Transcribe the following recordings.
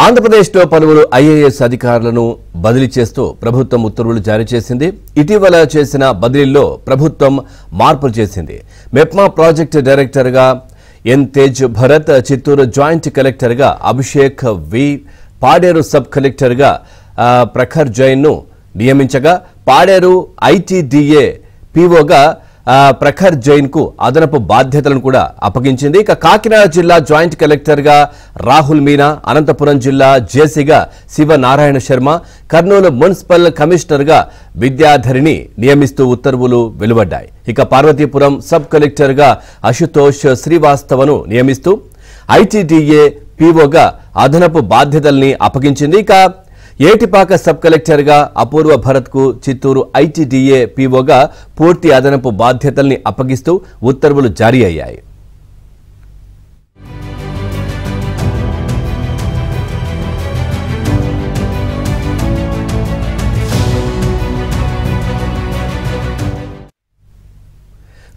ఆంధ్రప్రదేశ్లో పలువురు ఐఏఎస్ అధికారులను బదిలీ చేస్తూ ప్రభుత్వం ఉత్తర్వులు జారీ చేసింది. ఇటీవల చేసిన బదిలీల్లో ప్రభుత్వం మార్పులు చేసింది. మెప్మా ప్రాజెక్టు డైరెక్టర్గా ఎన్ తేజ్ భరత్, చిత్తూరు జాయింట్ కలెక్టర్గా అభిషేక్ వి, పాడేరు సబ్ కలెక్టర్గా ప్రఖర్ జైన్ను నియమించగా పాడేరు ఐటీడీఏ పీఓగా ప్రఖర్ జైన్ కు అదనపు బాధ్యతలను కూడా అప్పగించింది. ఇక కాకినాడ జిల్లా జాయింట్ కలెక్టర్ గా రాహుల్ మీనా, అనంతపురం జిల్లా జేసీగా శివనారాయణ శర్మ, కర్నూలు మున్సిపల్ కమిషనర్ గా విద్యాధరిని నియమిస్తూ ఉత్తర్వులు వెలువడ్డాయి. ఇక పార్వతీపురం సబ్ కలెక్టర్ గా అశుతోష్ శ్రీవాస్తవను నియమిస్తూ ఐటీడీఏ పీఓగా అదనపు బాధ్యతల్ని అప్పగించింది. ఇక ఏటిపాక సబ్ కలెక్టర్ గా అపూర్వ భరత్ కు చిత్తూరు ఐటీడీఏ పీఓగా పూర్తి అదనపు బాధ్యతల్ని అప్పగిస్తూ ఉత్తర్వులు జారీ అయ్యాయి.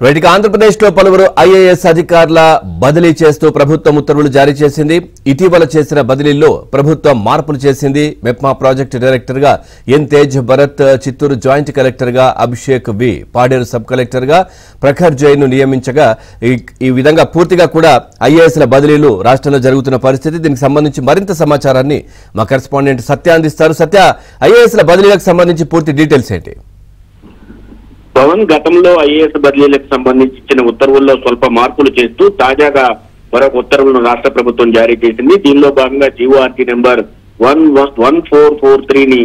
రైట్, ఆంధ్రప్రదేశ్లో పలువురు ఐఏఎస్ అధికారుల బదిలీ చేస్తూ ప్రభుత్వం ఉత్తర్వులు జారీ చేసింది. ఇటీవల చేసిన బదిలీల్లో ప్రభుత్వం మార్పులు చేసింది. మెప్మా ప్రాజెక్టు డైరెక్టర్ గా ఎన్ తేజ్ భరత్, చిత్తూరు జాయింట్ కలెక్టర్ గా అభిషేక్ వి, పాడేరు సబ్ కలెక్టర్ గా ప్రఖర్ జైన్ ను నియమించగా ఈ విధంగా పూర్తిగా కూడా ఐఏఎస్ల బదిలీలు రాష్ట్రంలో జరుగుతున్న పరిస్థితి. దీనికి సంబంధించి మరింత సమాచారాన్ని మా కరెస్పాండెంట్ సత్య అందిస్తారు. సత్య, ఐఏఎస్ల బదిలీలకు సంబంధించి పూర్తి డీటెయిల్స్ ఏంటి? పవన్, గతంలో ఐఏఎస్ బదిలీలకు సంబంధించి ఇచ్చిన ఉత్తర్వుల్లో స్వల్ప మార్పులు చేస్తూ తాజాగా మరొక ఉత్తర్వులను రాష్ట్ర ప్రభుత్వం జారీ చేసింది. దీనిలో భాగంగా జీఓఆర్టీ నెంబర్ 1443ని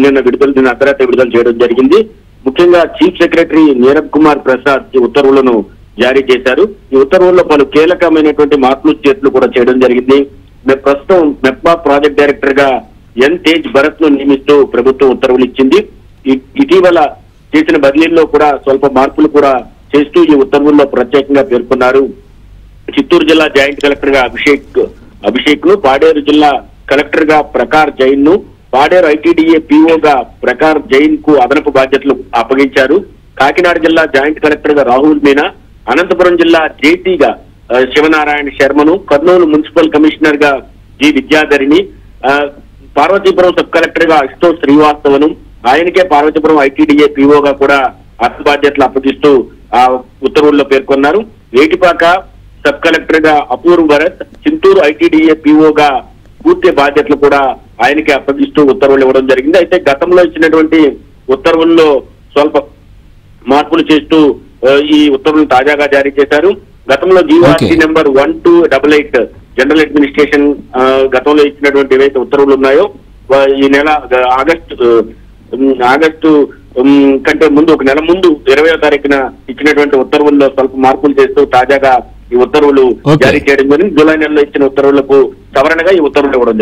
నిన్న అర్ధరాత్రి విడుదల చేయడం జరిగింది. ముఖ్యంగా చీఫ్ సెక్రటరీ నీరబ్ కుమార్ ప్రసాద్ ఈ ఉత్తర్వులను జారీ చేశారు. ఈ ఉత్తర్వుల్లో పలు కీలకమైనటువంటి మార్పులు చేర్పులు కూడా చేయడం జరిగింది. ప్రస్తుతం మెప్మా ప్రాజెక్ట్ డైరెక్టర్ గా ఎన్ తేజ్ భరత్ ను నియమిస్తూ ప్రభుత్వం ఉత్తర్వులు ఇచ్చింది. ఇటీవల చేసిన బదిలీల్లో కూడా స్వల్ప మార్పులు కూడా చేస్తూ ఈ ఉత్తర్వుల్లో ప్రత్యేకంగా పేర్కొన్నారు. చిత్తూరు జిల్లా జాయింట్ కలెక్టర్ గా అభిషేక్ ను, పాడేరు జిల్లా కలెక్టర్ గా ప్రఖర్ జైన్ ను, పాడేరు ఐటీడీఏ పీఓగా ప్రఖర్ జైన్ కు అదనపు బాధ్యతలు అప్పగించారు. కాకినాడ జిల్లా జాయింట్ కలెక్టర్ గా రాహుల్ మీనా, అనంతపురం జిల్లా జేసీగా శివనారాయణ శర్మను, కర్నూలు మున్సిపల్ కమిషనర్ గా జి విద్యాధరిని, పార్వతీపురం సబ్ కలెక్టర్ గా అశుతోష్ శ్రీవాస్తవను, ఆయనకే పార్వతీపురం ఐటీడీఏ పీఓగా కూడా అదనపు బాధ్యతలు అప్పగిస్తూ ఆ ఉత్తర్వుల్లో పేర్కొన్నారు. ఏటిపాక సబ్ కలెక్టర్ గా అపూర్వ భరత్, చిత్తూరు ఐటీడీఏ పీఓగా పూర్తి బాధ్యతలు కూడా ఆయనకే అప్పగిస్తూ ఉత్తర్వులు ఇవ్వడం జరిగింది. అయితే గతంలో ఇచ్చినటువంటి ఉత్తర్వుల్లో స్వల్ప మార్పులు చేస్తూ ఈ ఉత్తర్వులను తాజాగా జారీ చేశారు. గతంలో జీఓఆర్టీ నెంబర్ 1288 జనరల్ అడ్మినిస్ట్రేషన్ గతంలో ఇచ్చినటువంటి ఏవైతే ఉత్తర్వులు ఉన్నాయో ఈ నెల ఆగస్టు కంటే ముందు, ఒక నెల ముందు 20వ తారీఖున ఇచ్చినటువంటి ఉత్తర్వుల్లో స్వల్ప మార్పులు చేస్తూ తాజాగా ఈ ఉత్తర్వులు జారీ చేయడం జరిగింది. జూలై నెలలో ఇచ్చిన ఉత్తర్వులకు సవరణగా ఈ ఉత్తర్వులు ఇవ్వడం జరిగింది.